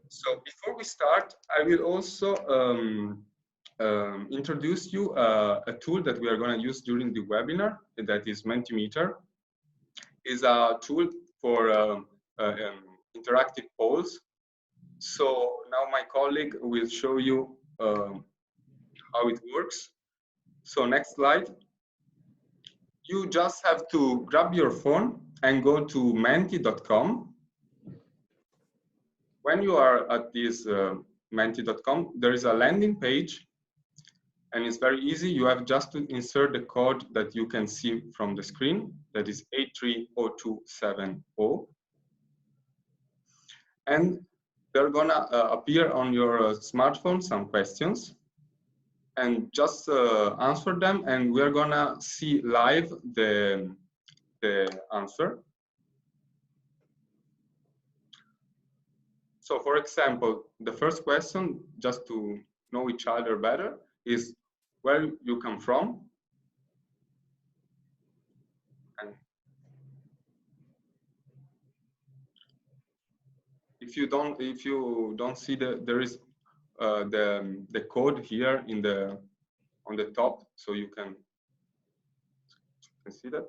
So before we start, I will also introduce you a tool that we are going to use during the webinar, that is Mentimeter. Is a tool for interactive polls. So now my colleague will show you how it works. So next slide. You just have to grab your phone and go to menti.com. When you are at this menti.com, there is a landing page, and it's very easy. You have just to insert the code that you can see from the screen, that is 830270. And they're gonna appear on your smartphone some questions, and just answer them, and we're gonna see live the answer. So for example, the first question, just to know each other better, is where you come from. And if you don't see there is the code here on the top, so you can see that.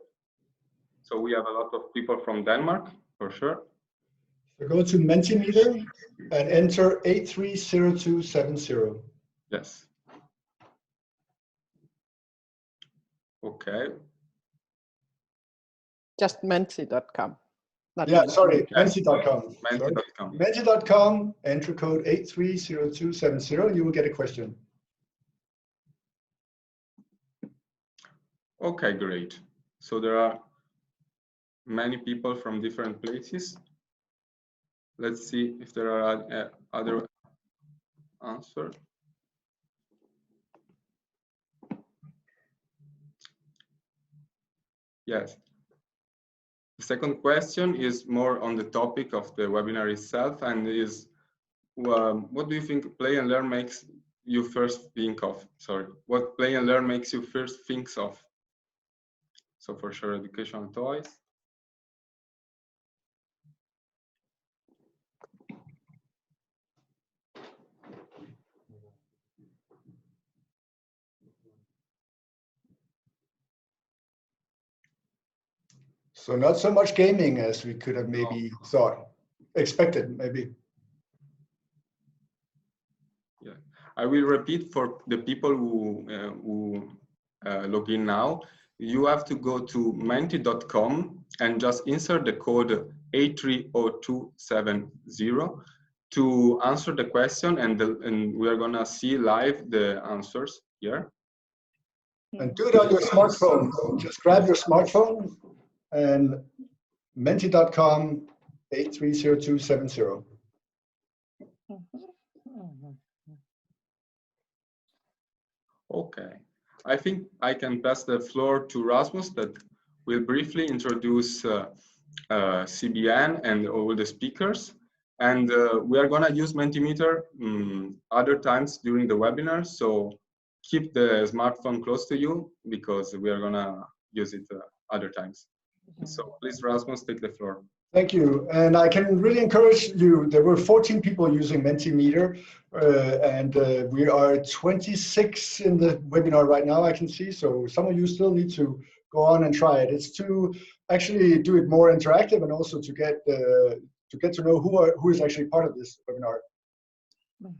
So we have a lot of people from Denmark, for sure. So go to Mentimeter and enter 830270. Yes. Okay. Just menti.com. Yeah, sorry, menti.com. Menti.com. Menti.com, enter code 830270, and you will get a question. Okay, great. So there are many people from different places. Let's see if there are other answers. Yes. The second question is more on the topic of the webinar itself, and is, what do you think play and learn makes you first think of? Sorry, what play and learn makes you first think of? So for sure, educational toys. So not so much gaming as we could have maybe expected, maybe. Yeah, I will repeat for the people who log in now. You have to go to menti.com and just insert the code 830270 to answer the question, and we are gonna see live the answers here. And do it on your smartphone. Just grab your smartphone and menti.com 830270. Okay, I think I can pass the floor to Rasmus, that will briefly introduce CBN and all the speakers. And we are gonna use Mentimeter other times during the webinar, so keep the smartphone close to you, because we are gonna use it other times. So please, Rasmus, take the floor. Thank you, and I can really encourage you. There were 14 people using Mentimeter, and we are 26 in the webinar right now, I can see. So some of you still need to go on and try it. It's to actually do it more interactive, and also to get to know who is actually part of this webinar.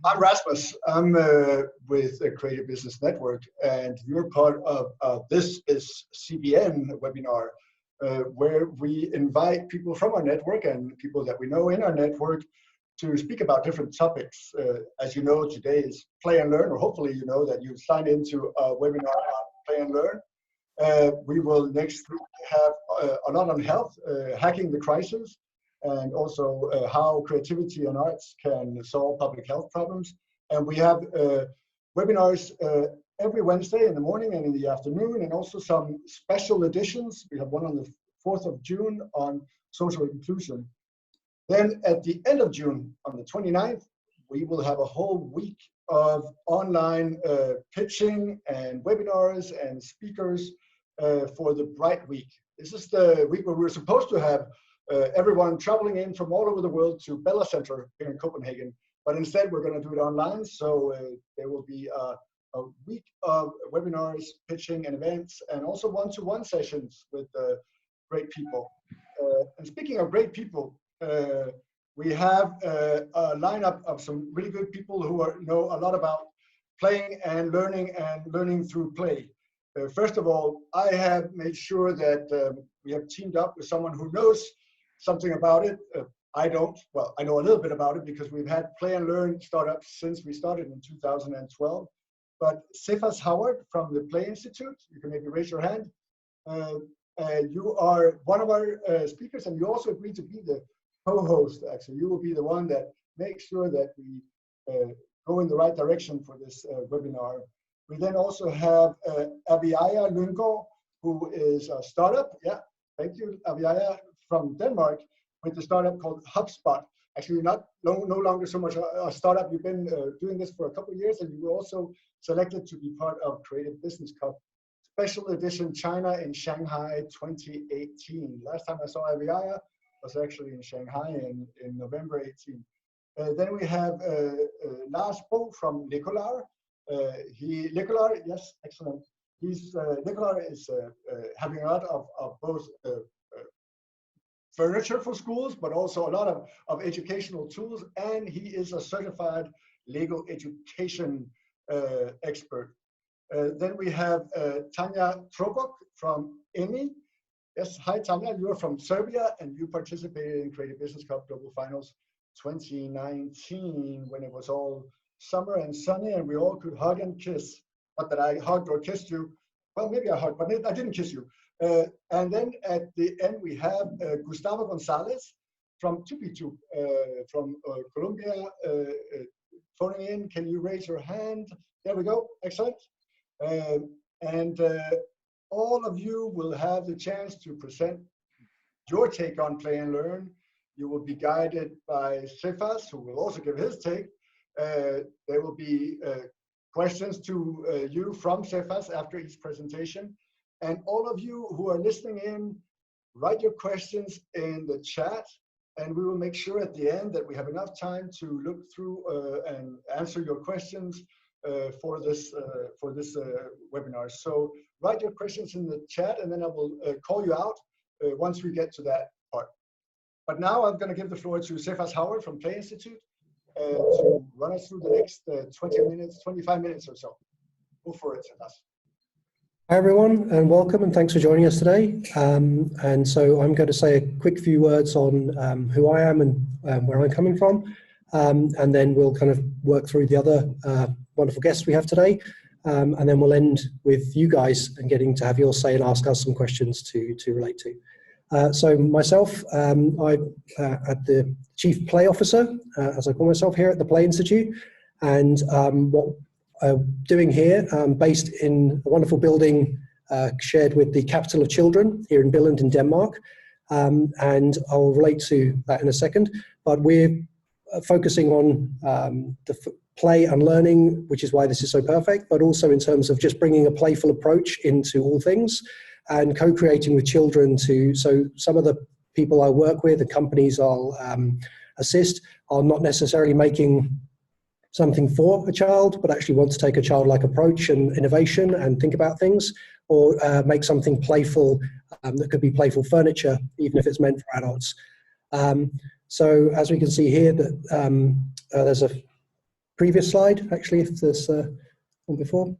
I'm Rasmus. I'm with the Creative Business Network, and you're part of this is CBN webinar, where we invite people from our network and people that we know in our network to speak about different topics. As you know, today is Play and Learn, or hopefully you know that you've signed into a webinar on Play and Learn. We will next week have a lot on health, hacking the crisis, and also how creativity and arts can solve public health problems. And we have webinars every Wednesday in the morning and in the afternoon, and also some special editions. We have one on the 4th of June on social inclusion. Then at the end of June, on the 29th, we will have a whole week of online pitching and webinars and speakers for the Bright Week. This is the week where we're supposed to have everyone traveling in from all over the world to Bella Center here in Copenhagen but instead we're going to do it online. So there will be a week of webinars, pitching and events, and also one-to-one sessions with great people. And speaking of great people, we have a lineup of some really good people who know a lot about playing and learning through play. First of all, I have made sure that we have teamed up with someone who knows something about it. I don't. Well, I know a little bit about it because we've had play and learn startups since we started in 2012. But Cephas Howard from the Play Institute, you can maybe raise your hand. You are one of our speakers, and you also agreed to be the co-host. Actually, you will be the one that makes sure that we go in the right direction for this webinar. We then also have Aviaya Lundgaard, who is a startup. Yeah, thank you, Aviaya, from Denmark, with the startup called HubSpot. Actually, no longer so much a startup. You've been doing this for a couple of years, and you were also selected to be part of Creative Business Cup Special Edition China in Shanghai 2018. Last time I saw Aviaya was actually in Shanghai in November 18. Then we have Lars Bo from Nicolar. Nicolar, yes, excellent. Nicolar is having a lot of both furniture for schools, but also a lot of educational tools, and he is a certified legal education expert. Then we have Tanja Trobok from ENI. Yes, hi Tanja, you are from Serbia and you participated in Creative Business Cup Global Finals 2019 when it was all summer and sunny and we all could hug and kiss. Not that I hugged or kissed you. Well, maybe I hugged, but I didn't kiss you. And then at the end we have Gustavo Gonzalez from Tupitu, from Colombia, phoning in. Can you raise your hand? There we go, excellent. And all of you will have the chance to present your take on play and learn. You will be guided by Cephas, who will also give his take. There will be questions to you from Cephas after each presentation. And all of you who are listening in, write your questions in the chat, and we will make sure at the end that we have enough time to look through and answer your questions for this webinar. So write your questions in the chat, and then I will call you out once we get to that part. But now I'm going to give the floor to Cephas Howard from Play Institute to run us through the next 25 minutes or so. Go for it, Cephas. Hi everyone, and welcome, and thanks for joining us today. And so I'm going to say a quick few words on who I am and where I'm coming from, and then we'll kind of work through the other wonderful guests we have today, and then we'll end with you guys and getting to have your say and ask us some questions to relate to. So myself, I'm the Chief Play Officer, as I call myself here at the Play Institute, and what doing here, based in a wonderful building shared with the Capital of Children here in Billund in Denmark, and I'll relate to that in a second, but we're focusing on the play and learning, which is why this is so perfect, but also in terms of just bringing a playful approach into all things and co-creating with children so some of the people I work with, the companies I'll assist, are not necessarily making something for a child, but actually want to take a childlike approach and innovation and think about things, or make something playful that could be playful furniture, even if it's meant for adults. So as we can see here, that there's a previous slide, actually, if there's one before.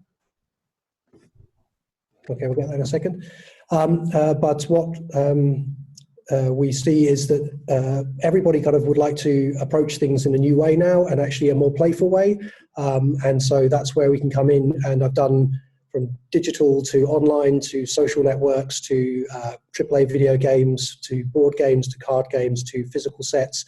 Okay, we'll get that in a second. But what we see is that everybody kind of would like to approach things in a new way now, and actually a more playful way. And so that's where we can come in, and I've done from digital to online to social networks to AAA video games to board games to card games to physical sets.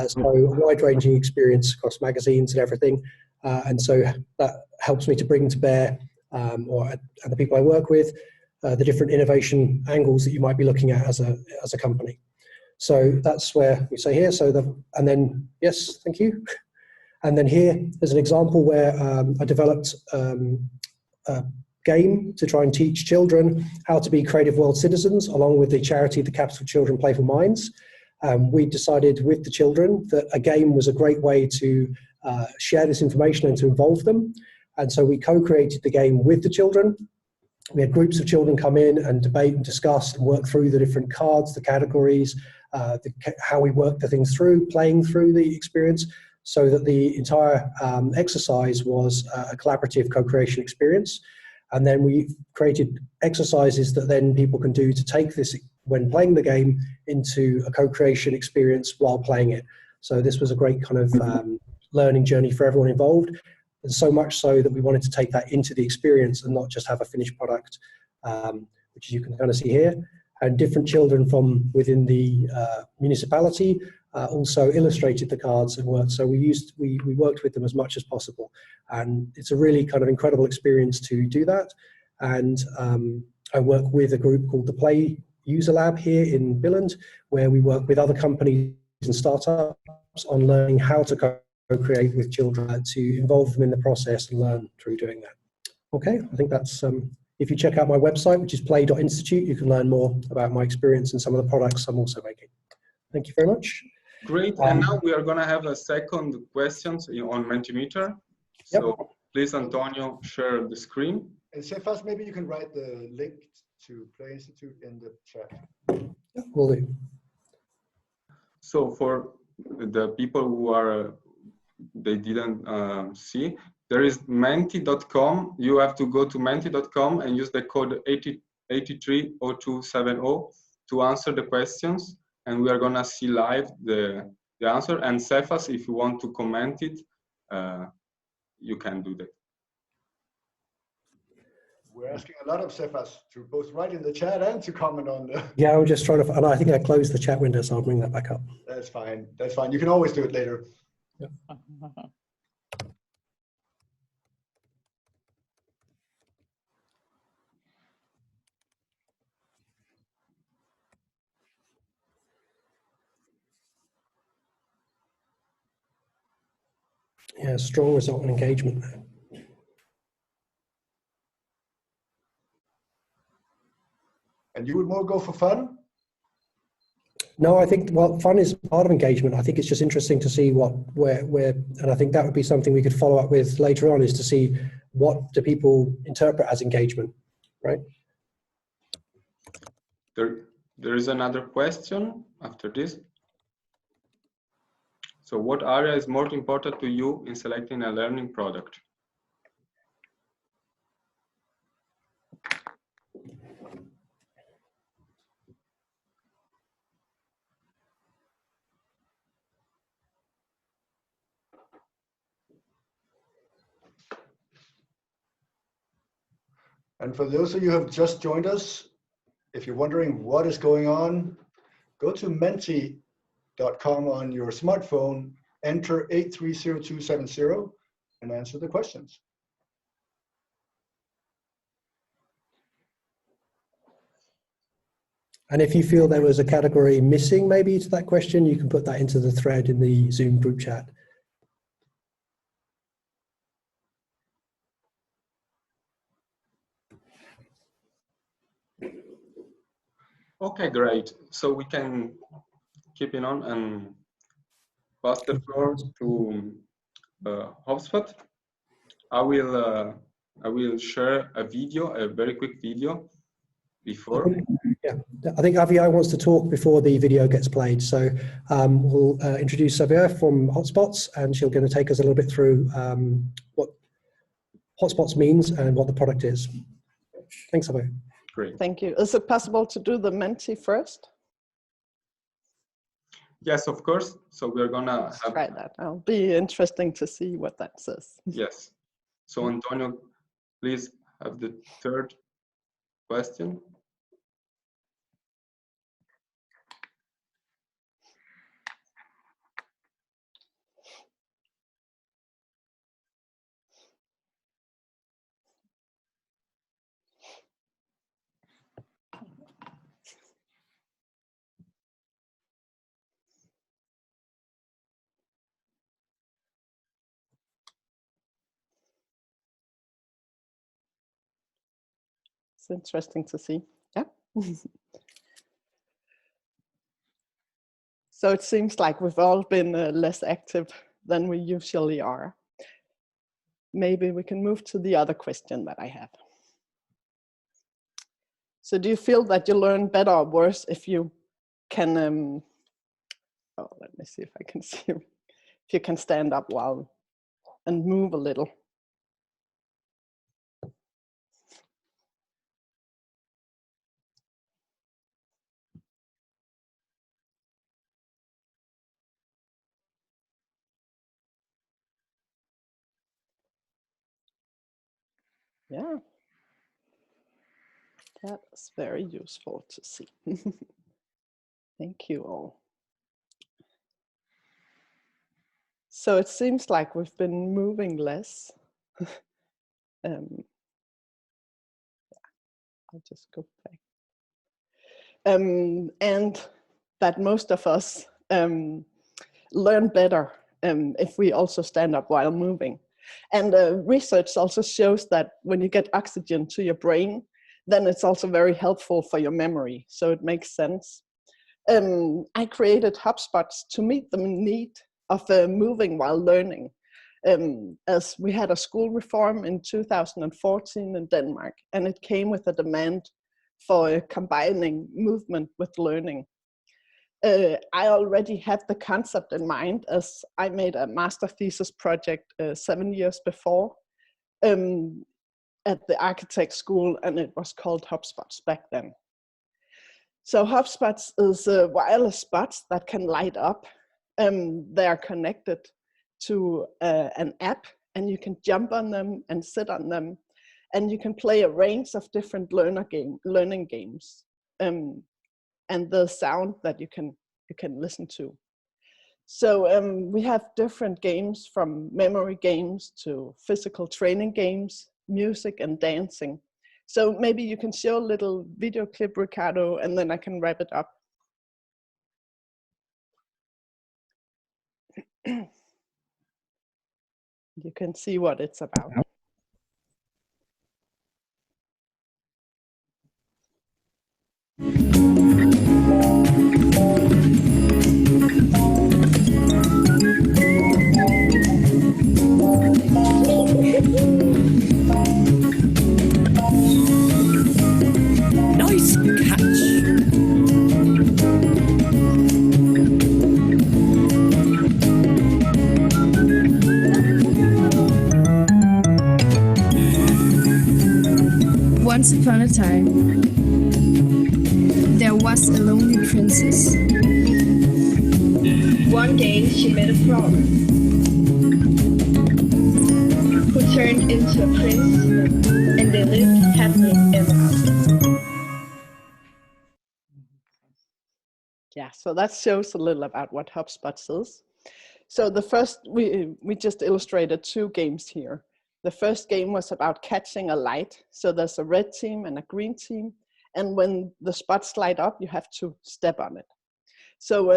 So a wide-ranging experience across magazines and everything. And so that helps me to bring to bear, and the people I work with, the different innovation angles that you might be looking at as a company. So that's where we say here. And then, yes, thank you. And then here is an example where I developed a game to try and teach children how to be creative world citizens, along with the charity, the Capital Children Playful Minds. We decided with the children that a game was a great way to share this information and to involve them. And so we co-created the game with the children. We had groups of children come in and debate and discuss and work through the different cards, the categories, how we work the things through, playing through the experience, so that the entire exercise was a collaborative co-creation experience. And then we created exercises that then people can do to take this, when playing the game, into a co-creation experience while playing it. So this was a great kind of learning journey for everyone involved. And so much so that we wanted to take that into the experience and not just have a finished product, which you can kind of see here. And different children from within the municipality also illustrated the cards and worked. So we worked with them as much as possible. And it's a really kind of incredible experience to do that. And I work with a group called the Play User Lab here in Billund, where we work with other companies and startups on learning how to co-create with children, to involve them in the process and learn through doing that. Okay, I think that's, if you check out my website, which is play.institute, you can learn more about my experience and some of the products I'm also making. Thank you very much. Great, and now we are going to have a second questions on Mentimeter. So Yep. please, Antonio, share the screen. And Cephas, maybe you can write the link to Play Institute in the chat. Yeah, will do. So for the people who are, they didn't see, there is menti.com. You have to go to menti.com and use the code 830270 to answer the questions. And we are gonna see live the answer. And Cephas, if you want to comment it, you can do that. We're asking a lot of Cephas to both write in the chat and to comment on the... Yeah, I'm just trying to, and I think I closed the chat window, so I'll bring that back up. That's fine. That's fine. You can always do it later. Yep. Yeah, strong result in engagement there. And you would more go for fun? No, I think, well, fun is part of engagement. I think it's just interesting to see where, and I think that would be something we could follow up with later on, is to see what do people interpret as engagement, right? There is another question after this. So what area is more important to you in selecting a learning product? And for those of you who have just joined us, if you're wondering what is going on, go to menti.com on your smartphone, enter 830270 and answer the questions. And if you feel there was a category missing maybe to that question, you can put that into the thread in the Zoom group chat. Okay, great. So we can keep it on and pass the floor to HubSpot. I will share a video, a very quick video before. Yeah, I think Aviai wants to talk before the video gets played. So we'll introduce Xavier from Hotspots, and she's going to take us a little bit through what Hotspots means and what the product is. Thanks, Xavier. Great. Thank you. Is it possible to do the Menti first? Yes, of course. So we're gonna have... try that. It'll be interesting to see what that says. Yes. So Antonio, please have the third question. It's interesting to see. Yeah. So it seems like we've all been less active than we usually are. Maybe we can move to the other question that I have. So do you feel that you learn better or worse if you can, oh, let me see if I can see you. If you can stand up while and move a little? Yeah, that's very useful to see. Thank you all. So it seems like we've been moving less. I'll just go back. And that most of us learn better if we also stand up while moving. And research also shows that when you get oxygen to your brain, then it's also very helpful for your memory. So it makes sense. I created hotspots to meet the need of moving while learning, as we had a school reform in 2014 in Denmark, and it came with a demand for combining movement with learning. I already had the concept in mind, as I made a master thesis project 7 years before at the architect school, and it was called HubSpots back then. So HubSpots is wireless spots that can light up. They are connected to an app, and you can jump on them and sit on them, and you can play a range of different learning games. And the sound that you can listen to. So we have different games, from memory games to physical training games, music and dancing. So maybe you can show a little video clip, Ricardo, and then I can wrap it up. You can see what it's about. Nice catch. Once upon a time, there was a lonely princess. One day she met a frog who turned into a prince, and they lived happily ever after. Yeah, so that shows a little about what HubSpots is. So the first, we just illustrated 2 games here. The first game was about catching a light. So there's a red team and a green team. And when the spots light up, you have to step on it. So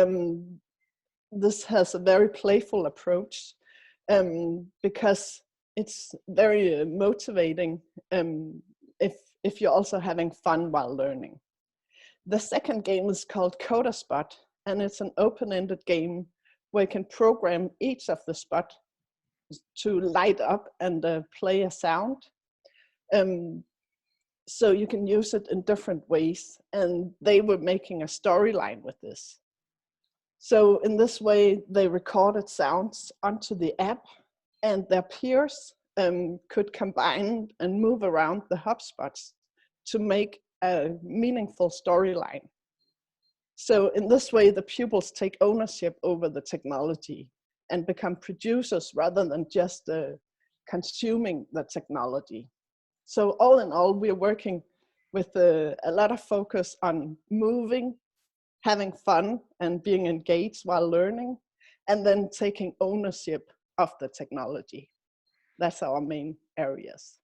this has a very playful approach because it's very motivating if you're also having fun while learning. The second game is called Coda Spot, and it's an open-ended game where you can program each of the spots to light up and play a sound. So you can use it in different ways, and they were making a storyline with this. So in this way, they recorded sounds onto the app, and their peers could combine and move around the HubSpots to make a meaningful storyline. So in this way, the pupils take ownership over the technology and become producers rather than just consuming the technology. So all in all, we're working with a lot of focus on moving, having fun, and being engaged while learning, and then taking ownership of the technology. That's our main areas.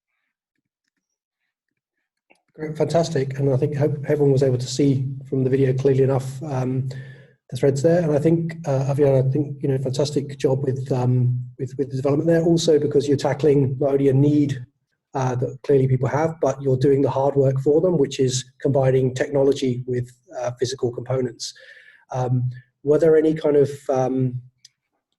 Great, fantastic, and I think everyone was able to see from the video clearly enough the threads there. And I think Aviana, I think fantastic job with the development there. Also because you're tackling not only a need that clearly people have, but you're doing the hard work for them, which is combining technology with physical components. Were there any kind of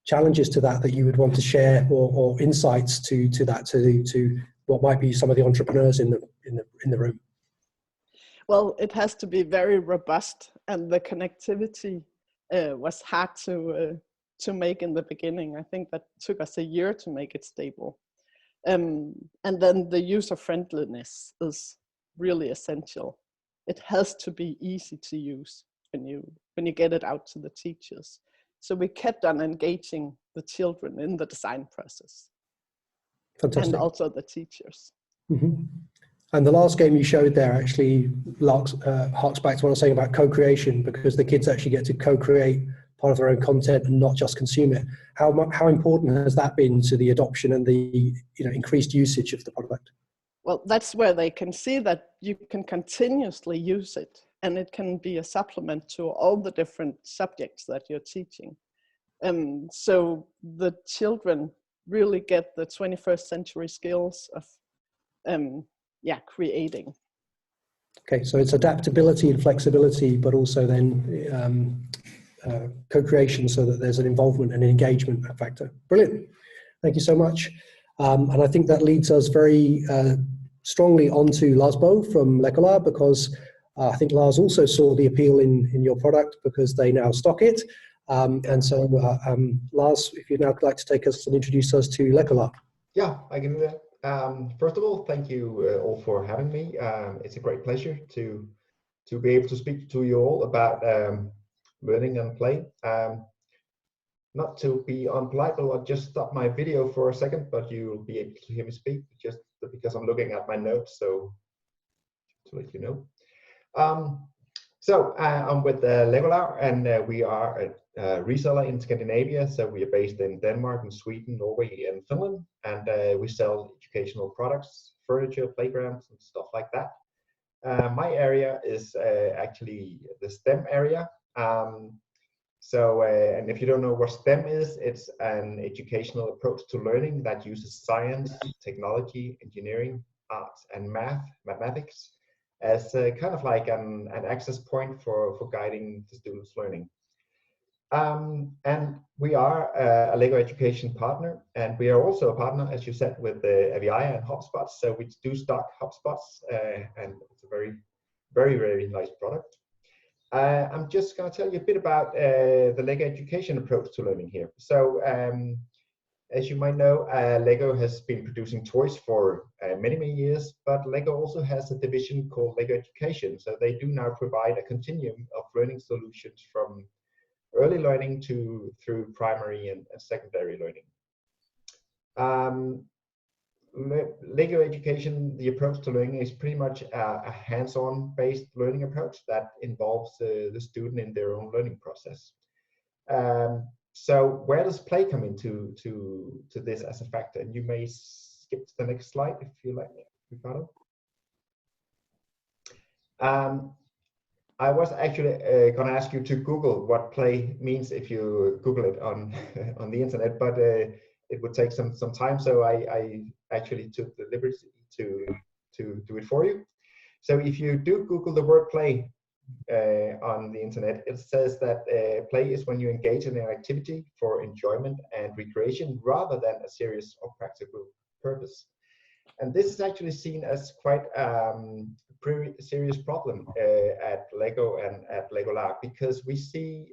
challenges to that you would want to share, or insights to that, to what might be some of the entrepreneurs in the room? Well, it has to be very robust, and the connectivity was hard to make in the beginning. I think that took us a year to make it stable. And then the user friendliness is really essential. It has to be easy to use when you get it out to the teachers. So we kept on engaging the children in the design process. Fantastic. And also the teachers. Mm-hmm. And the last game you showed there actually harks back to what I was saying about co-creation, because the kids actually get to co-create part of their own content and not just consume it. How important has that been to the adoption and the increased usage of the product? Well, that's where they can see that you can continuously use it, and it can be a supplement to all the different subjects that you're teaching. So the children really get the 21st century skills of creating. Okay, so it's adaptability and flexibility, but also then co-creation, so that there's an involvement and an engagement factor. Brilliant. Thank you so much. And I think that leads us very strongly onto Lars Bo from Lecolab, because I think Lars also saw the appeal in your product, because they now stock it. And so Lars, if you'd now like to take us and introduce us to Lecolab. Yeah, I can do that. First of all, thank you all for having me. It's a great pleasure to be able to speak to you all about learning and play. Not to be unpolite, I'll just stop my video for a second, but you'll be able to hear me speak just because I'm looking at my notes, so to let you know. I'm with Lecolab, and we are a reseller in Scandinavia. So we are based in Denmark and Sweden, Norway and Finland, and we sell educational products, furniture, playgrounds and stuff like that. My area is actually the STEM area. And if you don't know what STEM is, it's an educational approach to learning that uses science, technology, engineering, arts and mathematics as kind of like an access point for guiding the students' learning. And we are a LEGO education partner, and we are also a partner, as you said, with AVI and HubSpot. So we do stock HubSpots, and it's a very, very, very nice product. I'm just going to tell you a bit about the LEGO education approach to learning here. So as you might know, LEGO has been producing toys for many, many years, but LEGO also has a division called LEGO Education. So they do now provide a continuum of learning solutions from early learning through primary and secondary learning. LEGO Education, the approach to learning is pretty much a hands-on based learning approach that involves the student in their own learning process. So where does play come into this as a factor? And you may skip to the next slide if you like, Ricardo. I was actually going to ask you to Google what play means if you Google it on on the internet, but it would take some time. So I actually took the liberty to do it for you. So if you do Google the word play on the internet, it says that play is when you engage in an activity for enjoyment and recreation rather than a serious or practical purpose. And this is actually seen as quite pretty serious problem at LEGO and at Lecolab, because we see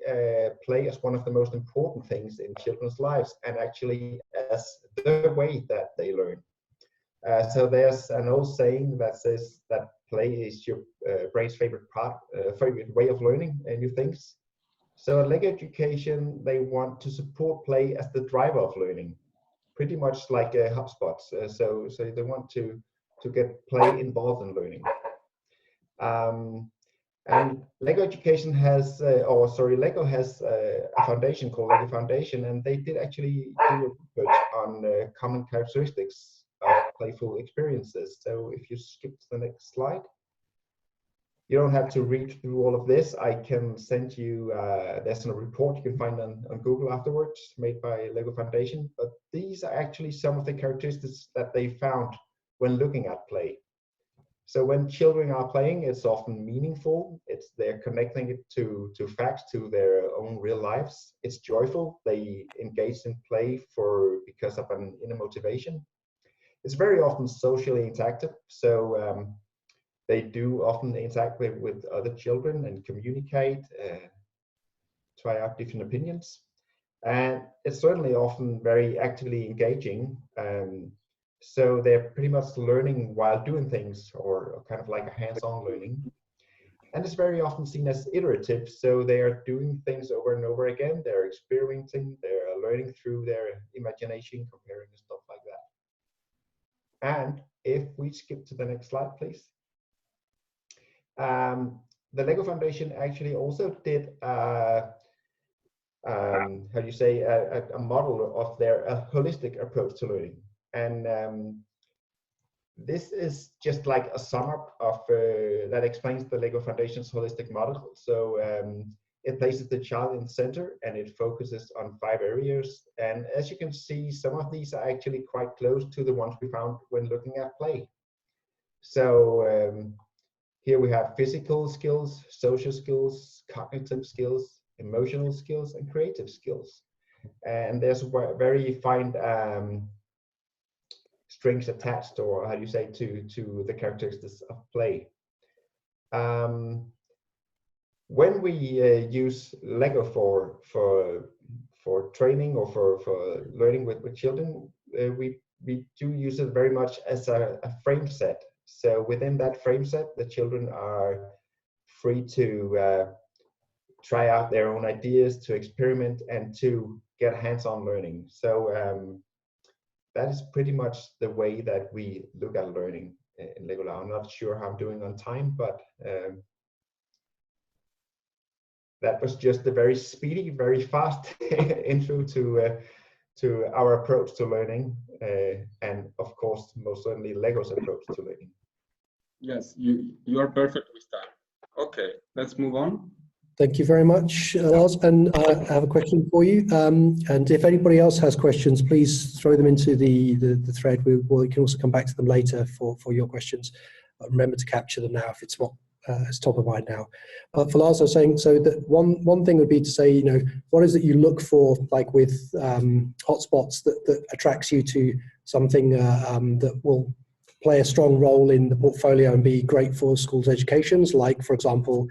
play as one of the most important things in children's lives, and actually as the way that they learn. So there's an old saying that says that play is your brain's favorite way of learning new things. So at LEGO Education, they want to support play as the driver of learning, pretty much like HubSpot. So they want to get play involved in learning. And LEGO Education has, LEGO has a foundation called LEGO Foundation, and they did actually do research on common characteristics of playful experiences. So if you skip to the next slide, you don't have to read through all of this. I can send you, there's a report you can find on Google afterwards, made by LEGO Foundation. But these are actually some of the characteristics that they found when looking at play. So when children are playing, it's often meaningful. They're connecting it to facts, to their own real lives. It's joyful. They engage in play because of an inner motivation. It's very often socially interactive. So they do often interact with other children and communicate, try out different opinions. And it's certainly often very actively engaging. So they're pretty much learning while doing things, or kind of like a hands-on learning. And it's very often seen as iterative. So they are doing things over and over again. They're experimenting, they're learning through their imagination, comparing and stuff like that. And if we skip to the next slide, please. The Lego Foundation actually also did how do you say, a model of their holistic approach to learning. And this is just like a sum up of that explains the Lego Foundation's holistic model. So it places the child in the center, and it focuses on 5 areas. And as you can see, some of these are actually quite close to the ones we found when looking at play. So here we have physical skills, social skills, cognitive skills, emotional skills, and creative skills. And there's very fine strings attached, or how do you say, to the characteristics of play. When we use Lego for training or for learning with children, we do use it very much as a frame set. So within that frame set, the children are free to try out their own ideas, to experiment, and to get hands-on learning. So that is pretty much the way that we look at learning in Lego. I'm not sure how I'm doing on time, but that was just a very speedy, very fast intro to our approach to learning, and of course, most certainly Lego's approach to learning. Yes, you are perfect with that. Okay, let's move on. Thank you very much, Lars. And I have a question for you. And if anybody else has questions, please throw them into the thread. We can also come back to them later for your questions. But remember to capture them now if it's not as top of mind now. But for Lars, I was saying, so that one thing would be to say, you know, what is it you look for, like with hotspots that attracts you to something that will play a strong role in the portfolio and be great for schools' educations, like, for example,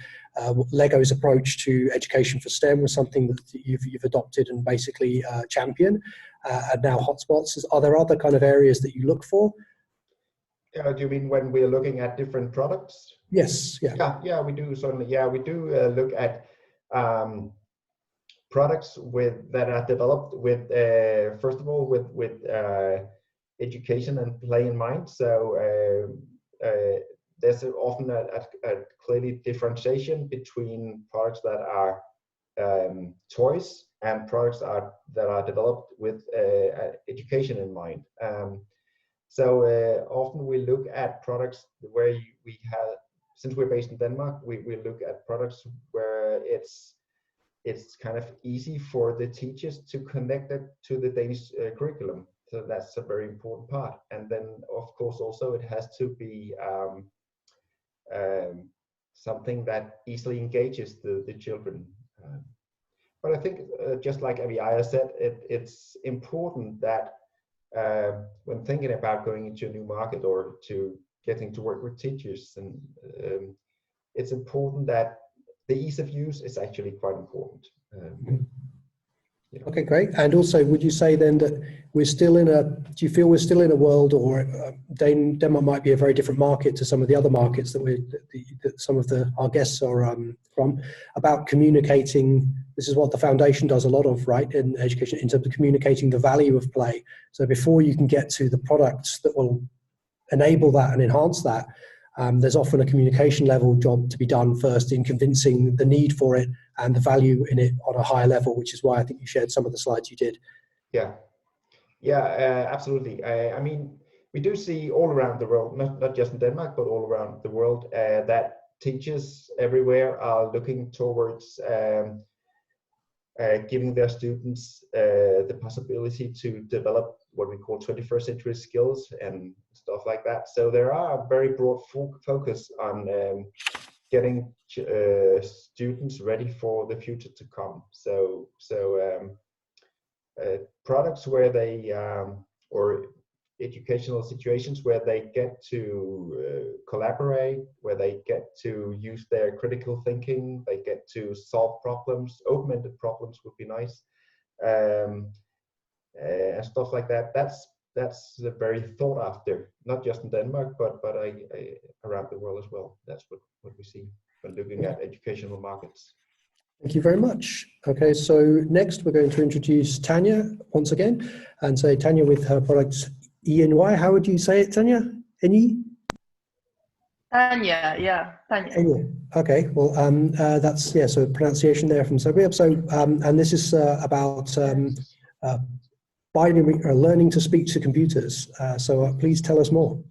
Lego's approach to education for STEM was something that you've adopted and basically champion, and now hotspots. Are there other kind of areas that you look for? Do you mean when we're looking at different products? Yes. Yeah, we do certainly. Yeah, we do look at products that are developed with, first of all, with education and play in mind. So there's often a clearly differentiation between products that are toys and products that are developed with education in mind. So often we look at products where we have, since we're based in Denmark, we look at products where it's kind of easy for the teachers to connect it to the Danish curriculum. So that's a very important part. And then, of course, also it has to be something that easily engages the children. But I think, just like Aviaya said, it's important that when thinking about going into a new market or to getting to work with teachers, and it's important that the ease of use is actually quite important. Yeah. Okay, great. And also, would you say then that we're still in do you feel we're still in a world, or Denmark might be a very different market to some of the other markets that some of our guests are from, about communicating? This is what the foundation does a lot of, right, in education, in terms of communicating the value of play. So before you can get to the products that will enable that and enhance that, there's often a communication level job to be done first in convincing the need for it and the value in it on a higher level, which is why I think you shared some of the slides you did. Yeah, absolutely. I mean, we do see all around the world, not just in Denmark, but all around the world, that teachers everywhere are looking towards giving their students the possibility to develop what we call 21st century skills and stuff like that. So there are a very broad focus on getting students ready for the future to come. So products where they or educational situations where they get to collaborate, where they get to use their critical thinking, they get to solve problems. Open-ended problems would be nice, and stuff like that. That's very thought after, not just in Denmark, but around the world as well. That's what we see when looking at educational markets. Thank you very much. Okay, so next we're going to introduce Tanya once again, and say Tanya with her product ENY. How would you say it, Tanya? Eny? Tanya, yeah, Tanya. Eny. Okay, well, that's, yeah, so pronunciation there from Serbia. So, and this is about binary, learning to speak to computers. So please tell us more.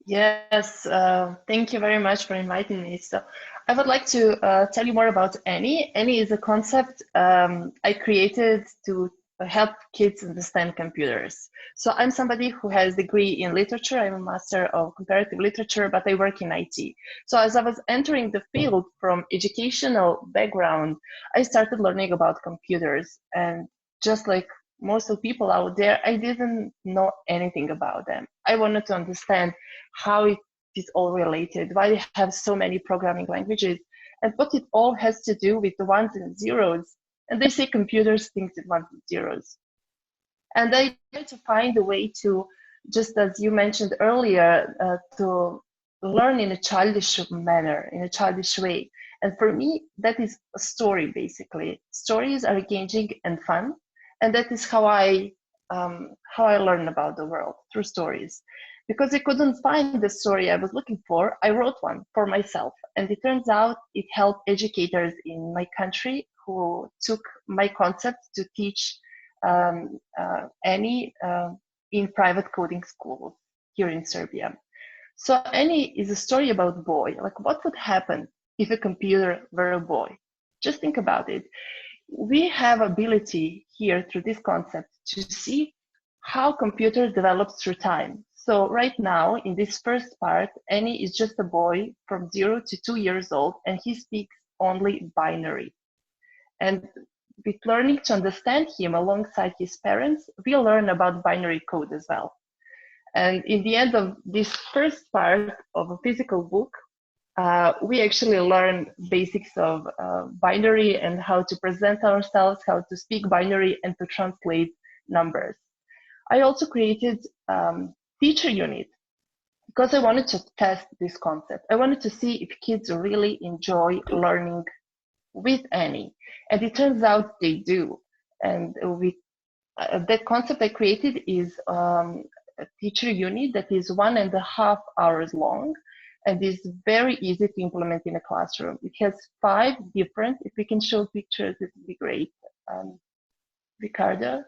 Yes, thank you very much for inviting me. So I would like to tell you more about Eny. Eny is a concept I created to help kids understand computers. So I'm somebody who has a degree in literature. I'm a master of comparative literature, but I work in IT. So as I was entering the field from educational background, I started learning about computers. And just like most of the people out there, I didn't know anything about them. I wanted to understand how it is all related, why they have so many programming languages, and what it all has to do with the ones and zeros. And they say computers think with ones and zeros. And I tried to find a way to, just as you mentioned earlier, to learn in a childish manner, in a childish way. And for me, that is a story, basically. Stories are engaging and fun. And that is how I learn about the world, through stories. Because I couldn't find the story I was looking for, I wrote one for myself. And it turns out it helped educators in my country who took my concept to teach Eny in private coding schools here in Serbia. So Eny is a story about a boy. Like, what would happen if a computer were a boy? Just think about it. We have ability here through this concept to see how computer develops through time. So right now, in this first part, Eny is just a boy from 0 to 2 years old, and he speaks only binary. And with learning to understand him alongside his parents, we learn about binary code as well. And in the end of this first part of a physical book, we actually learn basics of binary and how to present ourselves, how to speak binary, and to translate numbers. I also created teacher unit because I wanted to test this concept. I wanted to see if kids really enjoy learning with Eny, and it turns out they do. And with that concept I created is a teacher unit that is 1.5 hours long and is very easy to implement in a classroom. It has 5 different, if we can show pictures, it would be great, Ricardo.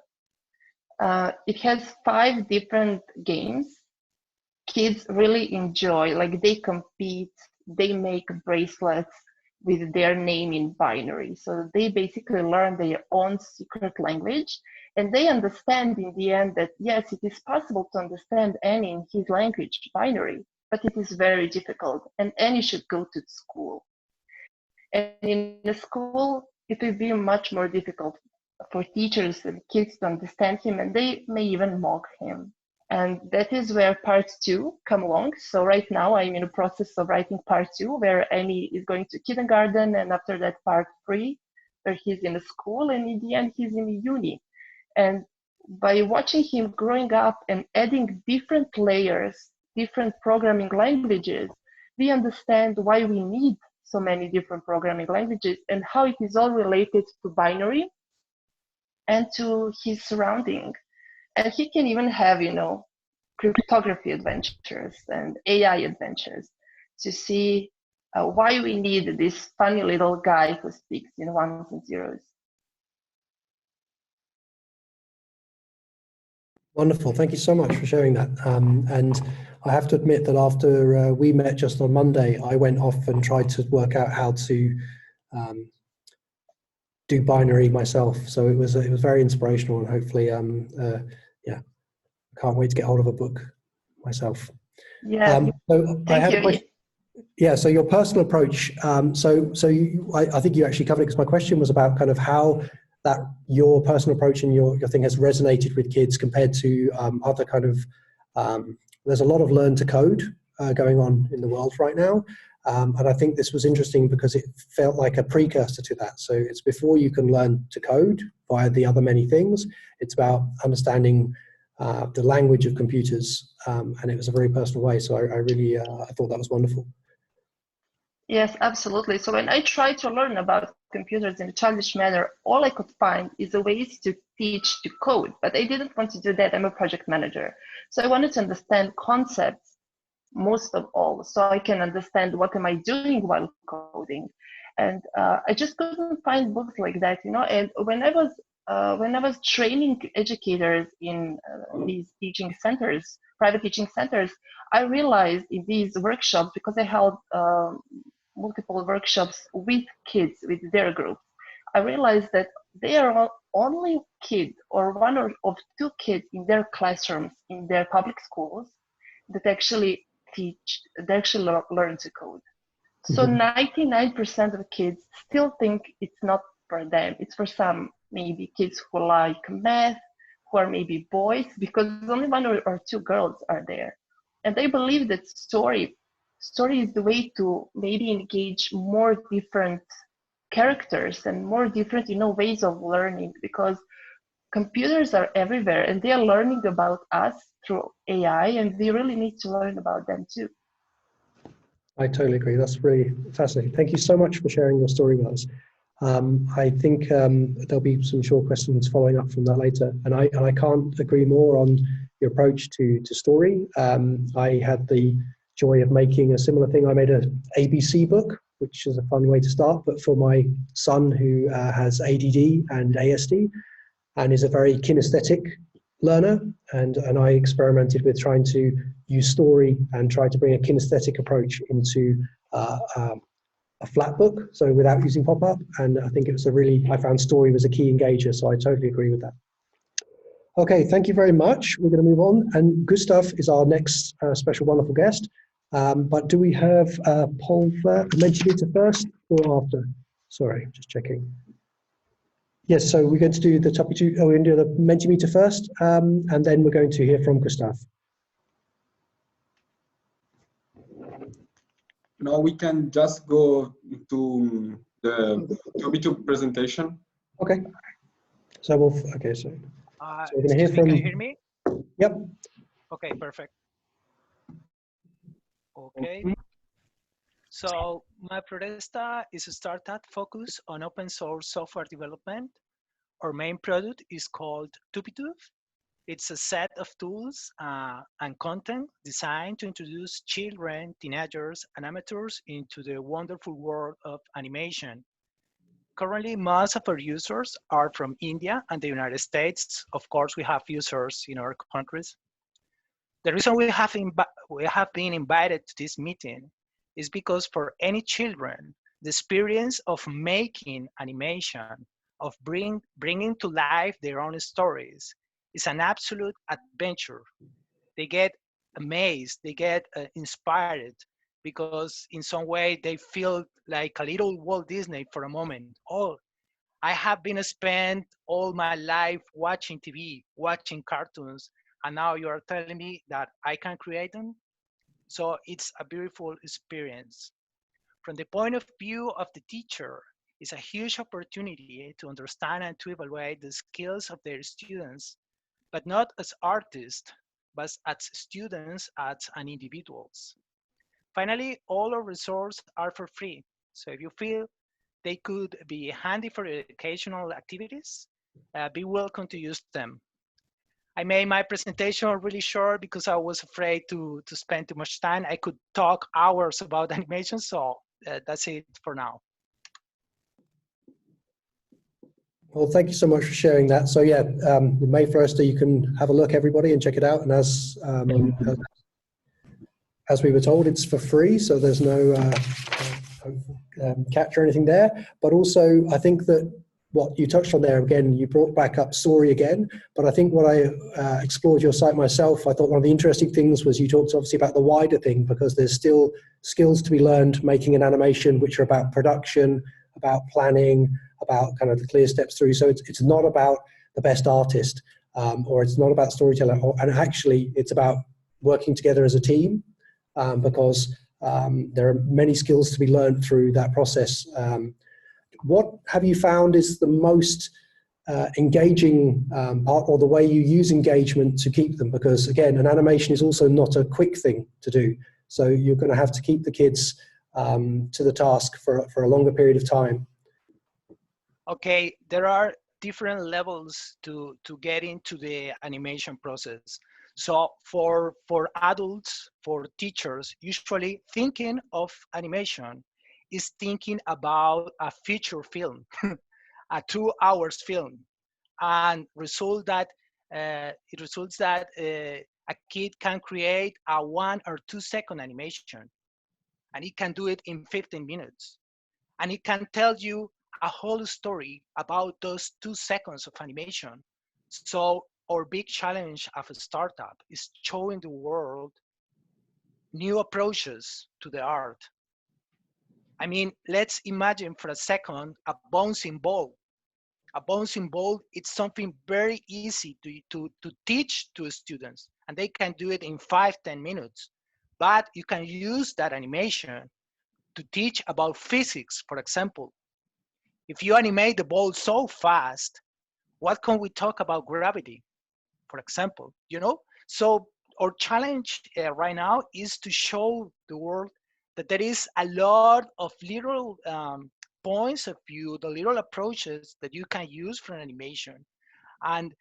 It has 5 different games. Kids really enjoy, like they compete, they make bracelets with their name in binary. So they basically learn their own secret language, and they understand in the end that yes, it is possible to understand Eny in his language, binary, but it is very difficult, and Eny should go to school. And in the school, it will be much more difficult for teachers and kids to understand him, and they may even mock him. And that is where part 2 come along. So right now I'm in the process of writing part 2, where Eny is going to kindergarten, and after that part 3, where he's in a school, and in the end he's in a uni. And by watching him growing up and adding different layers, different programming languages, we understand why we need so many different programming languages and how it is all related to binary and to his surrounding. And he can even have, you know, cryptography adventures and AI adventures to see why we need this funny little guy who speaks in ones and zeros. Wonderful. Thank you so much for sharing that. And I have to admit that after we met just on Monday, I went off and tried to work out how to do binary myself. So it was very inspirational, and hopefully, yeah, I can't wait to get hold of a book myself. Yeah, So I had a question. Yeah, so your personal approach. I think you actually covered it, because my question was about kind of how that your personal approach and your thing has resonated with kids compared to other kind of. There's a lot of learn to code going on in the world right now. And I think this was interesting because it felt like a precursor to that. So it's before you can learn to code via the other many things. It's about understanding the language of computers, and it was a very personal way. So I really I thought that was wonderful. Yes, absolutely. So when I tried to learn about computers in a childish manner, all I could find is a ways to teach to code, but I didn't want to do that. I'm a project manager. So I wanted to understand concepts most of all, so I can understand what am I doing while coding. And I just couldn't find books like that, you know. And when I was training educators in these teaching centers, private teaching centers, I realized in these workshops, because I held multiple workshops with kids, with their group, I realized that they are only kid or one of two kids in their classrooms in their public schools that actually learn to code. So 99% of kids still think it's not for them. It's for some maybe kids who like math, who are maybe boys, because only one or two girls are there. And they believe that story is the way to maybe engage more different characters and more different, you know, ways of learning, because computers are everywhere and they are learning about us through AI, and we really need to learn about them too. I totally agree. That's really fascinating. Thank you so much for sharing your story with us. I think there'll be some short questions following up from that later. And I can't agree more on your approach to story. I had the joy of making a similar thing. I made an ABC book, which is a fun way to start, but for my son who has ADD and ASD and is a very kinesthetic learner, and I experimented with trying to use story and try to bring a kinesthetic approach into a flat book, so without using pop-up. And I think it was I found story was a key engager, so I totally agree with that. Okay, thank you very much. We're going to move on, and Gustav is our next special wonderful guest. But do we have Pulver Mentimeter first or after? Sorry, just checking. Yes, so we're going to do the topic two. We're going to do the Mentimeter first, and then we're going to hear from Gustav. Now we can just go to the ToBe2 presentation. Okay. So we're going to hear from. Can you hear me? Yep. Okay, perfect. Okay. So my Protesta is a startup focused on open source software development. Our main product is called ToBe2. It's a set of tools and content designed to introduce children, teenagers, and amateurs into the wonderful world of animation. Currently, most of our users are from India and the United States. Of course, we have users in other countries. The reason we have been invited to this meeting is because for any children, the experience of making animation, of bringing to life their own stories, is an absolute adventure. They get amazed, they get inspired, because in some way they feel like a little Walt Disney for a moment. Oh, I have been spent all my life watching TV, watching cartoons, and now you are telling me that I can create them? So it's a beautiful experience. From the point of view of the teacher, it's a huge opportunity to understand and to evaluate the skills of their students, but not as artists, but as students, as individuals. Finally, all our resources are for free. So if you feel they could be handy for educational activities, be welcome to use them. I made my presentation really short because I was afraid to spend too much time. I could talk hours about animation, so that's it for now. Well, thank you so much for sharing that. So yeah, May 1st, you can have a look, everybody, and check it out. And as as we were told, it's for free, so there's no catch or anything there. But also, I think that what you touched on there, again, you brought back up story again, but I think when I explored your site myself, I thought one of the interesting things was you talked obviously about the wider thing, because there's still skills to be learned making an animation, which are about production, about planning, about kind of the clear steps through. So it's not about the best artist, or it's not about storytelling, and actually it's about working together as a team, because there are many skills to be learned through that process. What have you found is the most engaging part, or the way you use engagement to keep them? Because again, an animation is also not a quick thing to do. So you're going to have to keep the kids to the task for a longer period of time. Okay, there are different levels to get into the animation process. So for adults, for teachers, usually thinking of animation is thinking about a feature film, a 2 hours film, and it results that a kid can create a 1 or 2 second animation, and it can do it in 15 minutes, and it can tell you a whole story about those 2 seconds of animation. So our big challenge of a startup is showing the world new approaches to the art. I mean, let's imagine for a second a bouncing ball. A bouncing ball, it's something very easy to teach to students, and they can do it in 5-10 minutes. But you can use that animation to teach about physics, for example. If you animate the ball so fast, what can we talk about gravity, for example, you know? So our challenge right now is to show the world that there is a lot of little points of view, the little approaches that you can use for an animation. And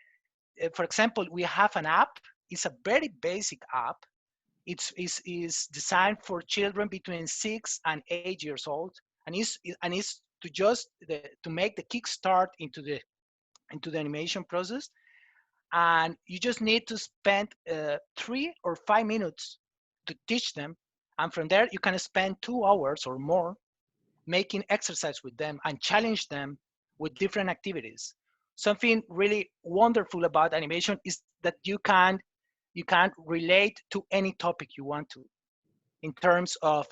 for example, we have an app. It's a very basic app. It's designed for children between 6 and 8 years old, and is to just to make the kickstart into the animation process. And you just need to spend 3 or 5 minutes to teach them, and from there you can spend 2 hours or more making exercise with them and challenge them with different activities. Something really wonderful about animation is that you can relate to any topic you want to in terms of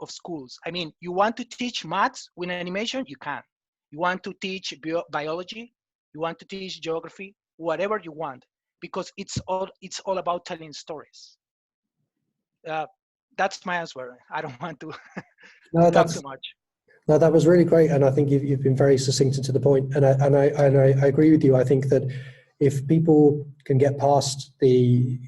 schools. I mean, you want to teach maths with animation, you can. You want to teach biology, you want to teach geography, whatever you want, because it's all about telling stories. That's my answer. I don't want to talk too much. No, that was really great, and I think you've been very succinct and to the point. And I agree with you. I think that if people can get past the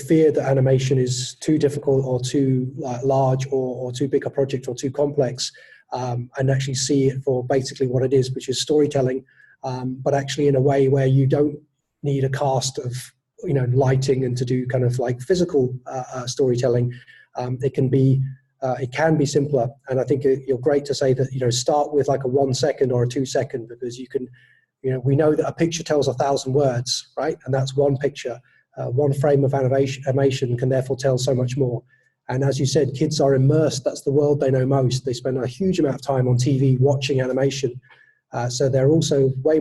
fear that animation is too difficult or too large or too big a project or too complex, and actually see it for basically what it is, which is storytelling, but actually in a way where you don't need a cast of lighting and to do kind of like physical storytelling. It can be simpler, and I think you're great to say that start with like a 1 second or a 2 second, because you can we know that a picture tells 1,000 words, right? And that's one picture. One frame of animation can therefore tell so much more. And as you said, kids are immersed. That's the world they know most. They spend a huge amount of time on TV watching animation. So they're also way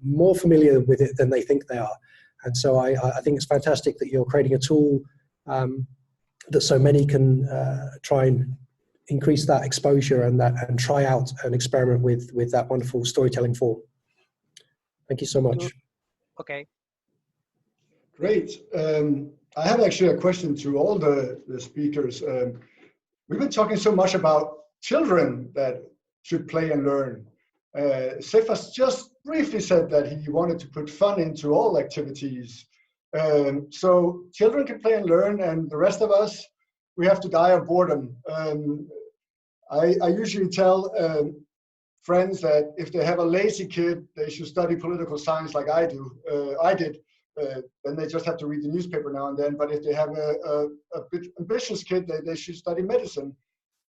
more familiar with it than they think they are. And so I think it's fantastic that you're creating a tool that so many can try and increase that exposure and try out and experiment with that wonderful storytelling form. Thank you so much. Okay. Great. I have actually a question to all the speakers. We've been talking so much about children that should play and learn. Cephas just briefly said that he wanted to put fun into all activities. So children can play and learn, and the rest of us, we have to die of boredom. I usually tell friends that if they have a lazy kid, they should study political science like I did. Then they just have to read the newspaper now and then. But if they have a bit ambitious kid, they should study medicine.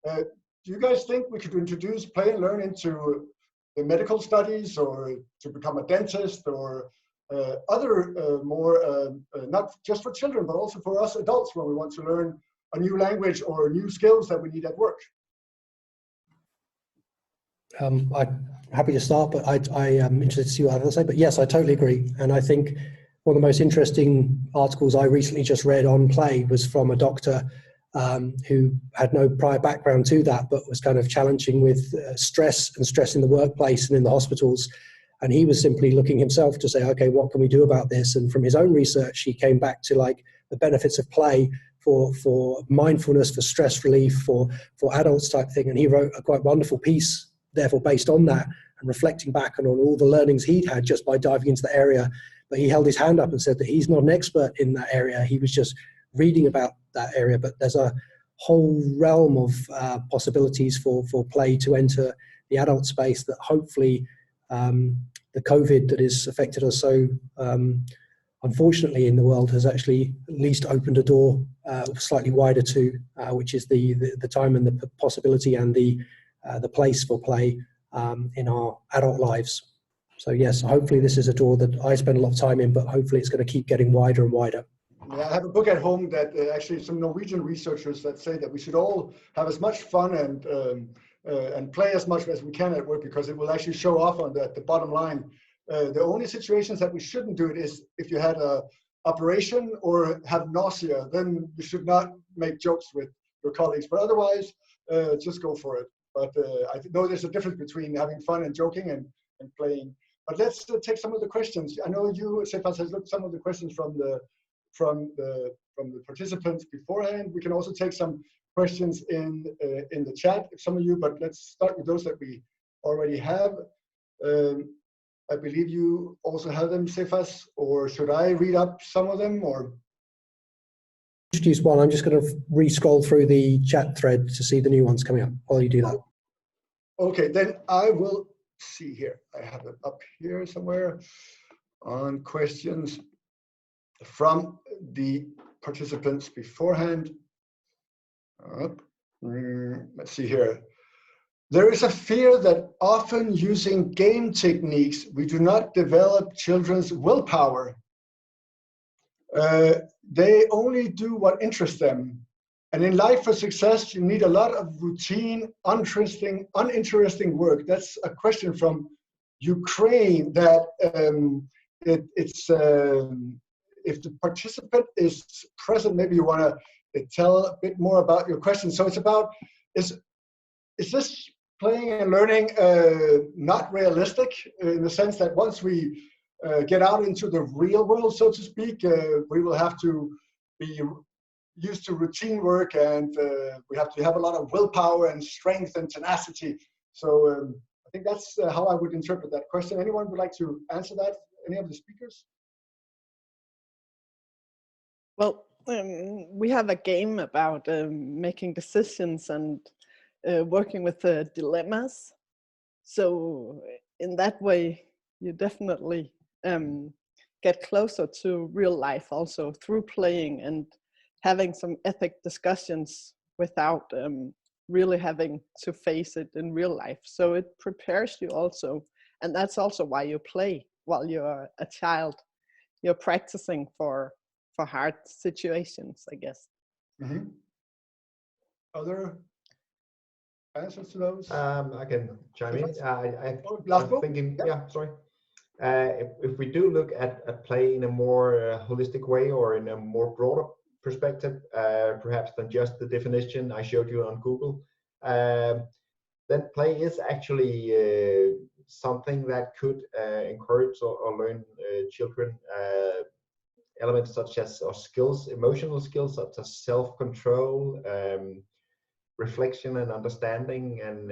Do you guys think we could introduce play and learn into the medical studies, or to become a dentist, or other more, not just for children, but also for us adults when we want to learn a new language or new skills that we need at work? I'm happy to start, but I am interested to see what others say. But yes, I totally agree. And I think one of the most interesting articles I recently just read on play was from a doctor who had no prior background to that, but was kind of challenging with stress and stress in the workplace and in the hospitals. And he was simply looking himself to say, okay, what can we do about this? And from his own research, he came back to like the benefits of play for mindfulness, for stress relief, for adults type thing. And he wrote a quite wonderful piece, therefore, based on that and reflecting back on all the learnings he'd had just by diving into the area. But he held his hand up and said that he's not an expert in that area. He was just reading about that area, but there's a whole realm of possibilities for play to enter the adult space that hopefully the COVID that has affected us so unfortunately in the world has actually at least opened a door slightly wider to, which is the time and the possibility and the place for play in our adult lives. So yes, hopefully this is a door that I spend a lot of time in, but hopefully it's going to keep getting wider and wider. Yeah, I have a book at home that actually some Norwegian researchers that say that we should all have as much fun and play as much as we can at work, because it will actually show off on the bottom line. The only situations that we shouldn't do it is if you had a operation or have nausea, then you should not make jokes with your colleagues. But otherwise, just go for it. But I know there's a difference between having fun and joking and playing. But let's take some of the questions. I know you, Stefan, has looked some of the questions from the participants beforehand. We can also take some questions in the chat, if some of you, but let's start with those that we already have. I believe you also have them, Cephas, or should I read up some of them? Or introduce one. I'm just going to re-scroll through the chat thread to see the new ones coming up while you do that. Okay, then I will see here. I have it up here somewhere on questions from the participants beforehand. Let's see here. There is a fear that often using game techniques, we do not develop children's willpower. They only do what interests them. And in life for success, you need a lot of routine, uninteresting work. That's a question from Ukraine that if the participant is present, maybe you want to tell a bit more about your question. So it's about, is this playing and learning not realistic in the sense that once we get out into the real world, so to speak, we will have to be used to routine work and we have to have a lot of willpower and strength and tenacity. So I think that's how I would interpret that question. Anyone would like to answer that? Any of the speakers? Well, we have a game about making decisions and working with dilemmas. So in that way, you definitely get closer to real life also through playing and having some ethic discussions without really having to face it in real life. So it prepares you also. And that's also why you play while you're a child. You're practicing for hard situations, I guess. Mm-hmm. Other answers to those? I can chime in. I'm thinking, yeah, sorry. If we do look at play in a more holistic way or in a more broader perspective, perhaps than just the definition I showed you on Google, then play is actually something that could encourage or learn children elements such as skills, emotional skills such as self-control, reflection and understanding, and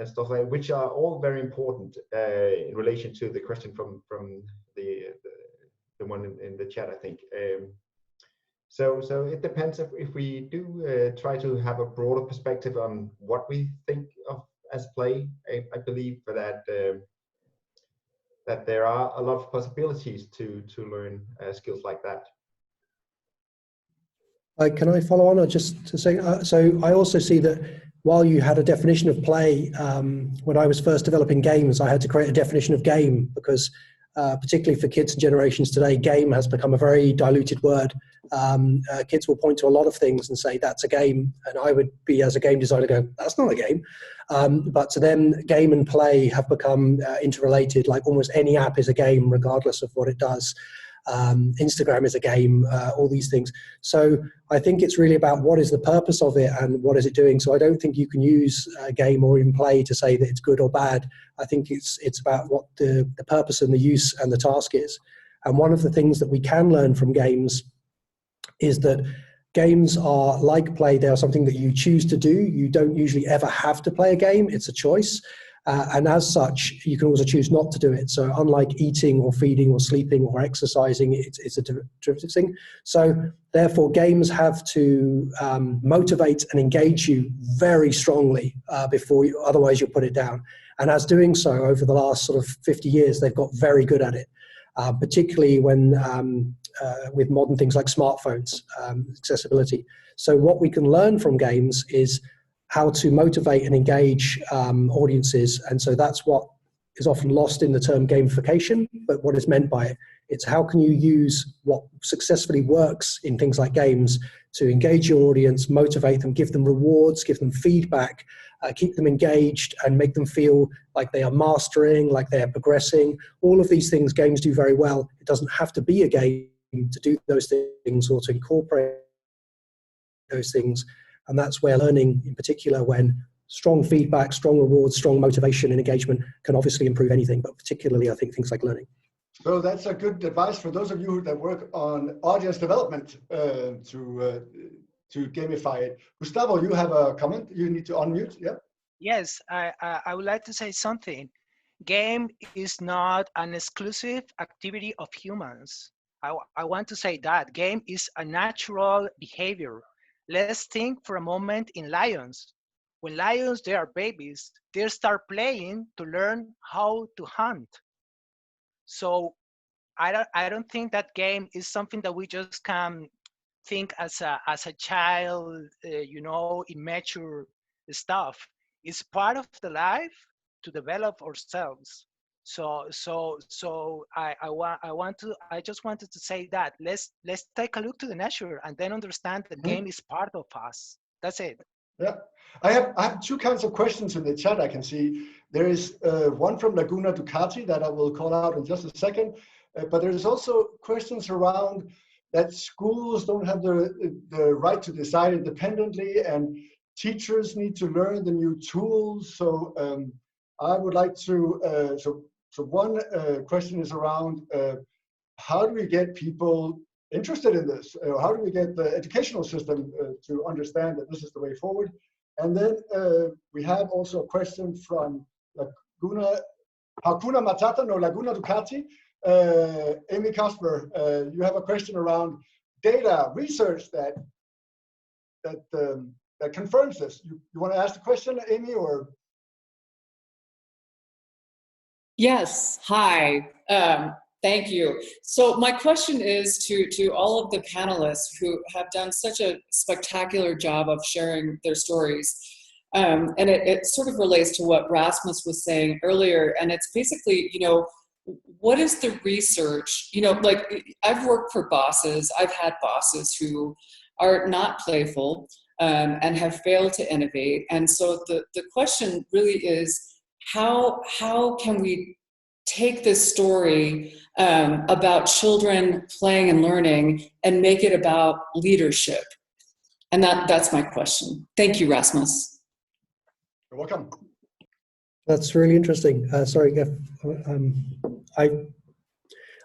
stuff like that, which are all very important in relation to the question from the one in the chat, I think. So it depends if we do try to have a broader perspective on what we think of as play. I believe that that there are a lot of possibilities to learn skills like that. Can I follow on or just to say, so I also see that while you had a definition of play, when I was first developing games, I had to create a definition of game because particularly for kids and generations today, game has become a very diluted word. Kids will point to a lot of things and say, that's a game. And I would be, as a game designer, go, that's not a game. But to them, game and play have become interrelated. Like almost any app is a game, regardless of what it does. Instagram is a game, all these things. So I think it's really about what is the purpose of it and what is it doing. So I don't think you can use a game or even play to say that it's good or bad. I think it's about what the purpose and the use and the task is. And one of the things that we can learn from games is that games are like play. They are something that you choose to do. You don't usually ever have to play a game. It's a choice. And as such, you can also choose not to do it. So unlike eating or feeding or sleeping or exercising, it's a derivative thing. So therefore, games have to motivate and engage you very strongly otherwise you'll put it down. And as doing so over the last sort of 50 years, they've got very good at it, particularly when with modern things like smartphones, accessibility. So what we can learn from games is how to motivate and engage audiences. And so that's what is often lost in the term gamification, but what is meant by it. It's how can you use what successfully works in things like games to engage your audience, motivate them, give them rewards, give them feedback, keep them engaged and make them feel like they are mastering, like they are progressing. All of these things games do very well. It doesn't have to be a game to do those things or to incorporate those things. And that's where learning, in particular, when strong feedback, strong rewards, strong motivation and engagement can obviously improve anything, but particularly, I think, things like learning. So that's a good advice for those of you that work on audience development to gamify it. Gustavo, you have a comment? You need to unmute, yeah? Yes, I would like to say something. Game is not an exclusive activity of humans. I want to say that game is a natural behavior. Let's think for a moment in lions. When lions, they are babies, they start playing to learn how to hunt. So I don't think that game is something that we just can think as a child, immature stuff. It's part of the life to develop ourselves. So I just wanted to say that let's take a look to the nature and then understand that game is part of us. That's it. Yeah, I have two kinds of questions in the chat. I can see there is one from Laguna Ducati that I will call out in just a second, but there's also questions around that schools don't have the right to decide independently, and teachers need to learn the new tools. So I would like to. So one question is around how do we get people interested in this? How do we get the educational system to understand that this is the way forward? And then we have also a question from Laguna Ducati. Amy Kasper, you have a question around data research that confirms this. You want to ask the question, Amy, or? Yes, hi, thank you. So my question is to all of the panelists who have done such a spectacular job of sharing their stories. And it sort of relates to what Rasmus was saying earlier. And it's basically, what is the research? Like I've worked for bosses, I've had bosses who are not playful and have failed to innovate. And so the question really is, how can we take this story about children playing and learning and make it about leadership? And that's my question. Thank you, Rasmus. You're welcome. That's really interesting. Sorry, Geoff.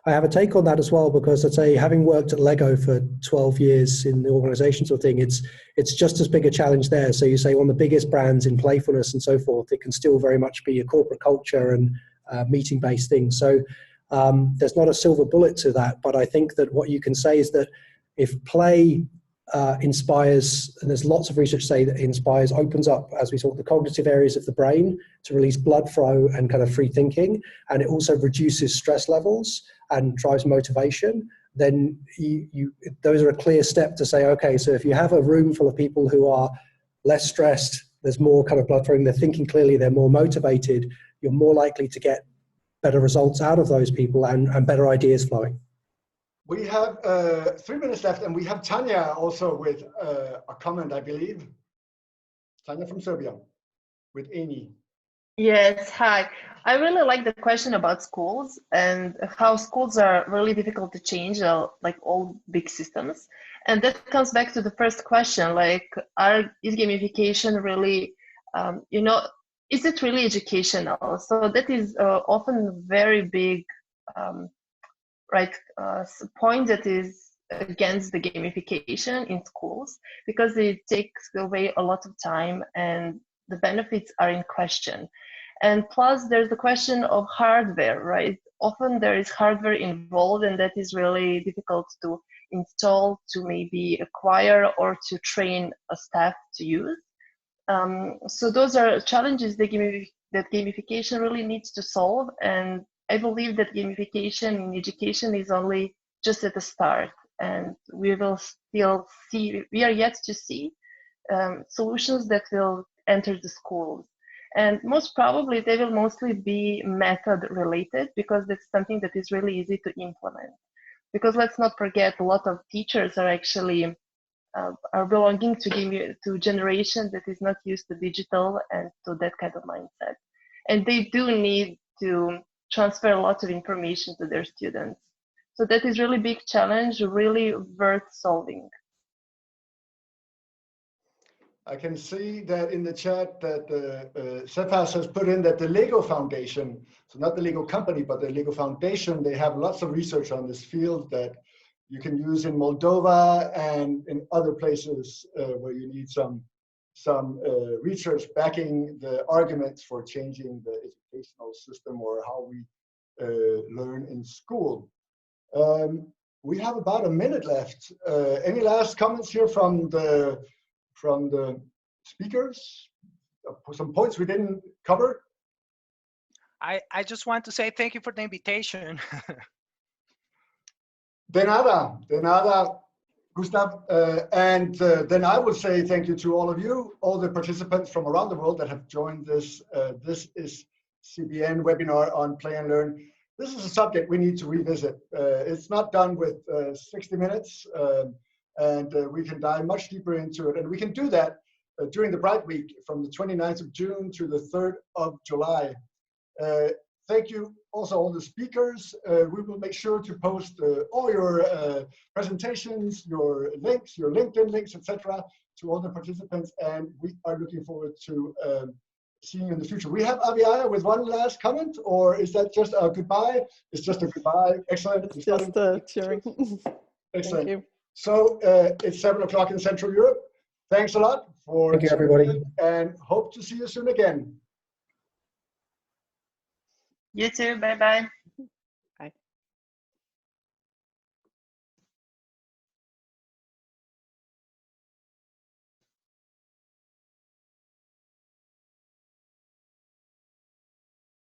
I have a take on that as well, because I'd say, having worked at Lego for 12 years in the organization sort of thing, it's just as big a challenge there. So you say one of the biggest brands in playfulness and so forth, it can still very much be a corporate culture and meeting-based thing. So there's not a silver bullet to that, but I think that what you can say is that if play inspires, and there's lots of research say that inspires, opens up, as we saw, the cognitive areas of the brain to release blood flow and kind of free thinking, and it also reduces stress levels and drives motivation, then those are a clear step to say, okay, so if you have a room full of people who are less stressed, there's more kind of blood flowing, they're thinking clearly, they're more motivated, you're more likely to get better results out of those people and better ideas flowing. We have 3 minutes left, and we have Tanya also with a comment, I believe. Tanya from Serbia with Eni. Yes, hi. I really like the question about schools and how schools are really difficult to change, like all big systems. And that comes back to the first question, like, is gamification really, is it really educational? So that is often very big, point that is against the gamification in schools, because it takes away a lot of time and the benefits are in question. And plus there's the question of hardware, right? Often there is hardware involved, and that is really difficult to install, to maybe acquire, or to train a staff to use. So those are challenges that gamification really needs to solve. And I believe that gamification in education is only just at the start, and we will still see, we are yet to see solutions that will enter the schools. And most probably they will mostly be method related, because that's something that is really easy to implement. Because let's not forget, a lot of teachers are actually are belonging to generation that is not used to digital and to that kind of mindset. And they do need to transfer a lot of information to their students. So that is really big challenge, really worth solving. I can see that in the chat that Cephas has put in that the Lego Foundation, so not the Lego company, but the Lego Foundation, they have lots of research on this field that you can use in Moldova and in other places where you need some research backing the arguments for changing the educational system or how we learn in school. We have about a minute left. Any last comments here from the speakers? Some points we didn't cover? I just want to say thank you for the invitation. De nada, Gustav. And then I would say thank you to all of you, all the participants from around the world that have joined this. This is CBN webinar on Play and Learn. This is a subject we need to revisit. It's not done with 60 minutes, and we can dive much deeper into it. And we can do that during the Bright Week from the 29th of June to the 3rd of July. Thank you also all the speakers. We will make sure to post all your presentations, your links, your LinkedIn links, etc., to all the participants, and we are looking forward to seeing you in the future. We have Aviaya with one last comment, or is that just a goodbye? It's just a goodbye. Excellent. It's just cheering. Excellent. Thank you. So it's 7 o'clock in Central Europe. Thanks a lot for Thank you, everybody, and hope to see you soon again. You too. Bye bye.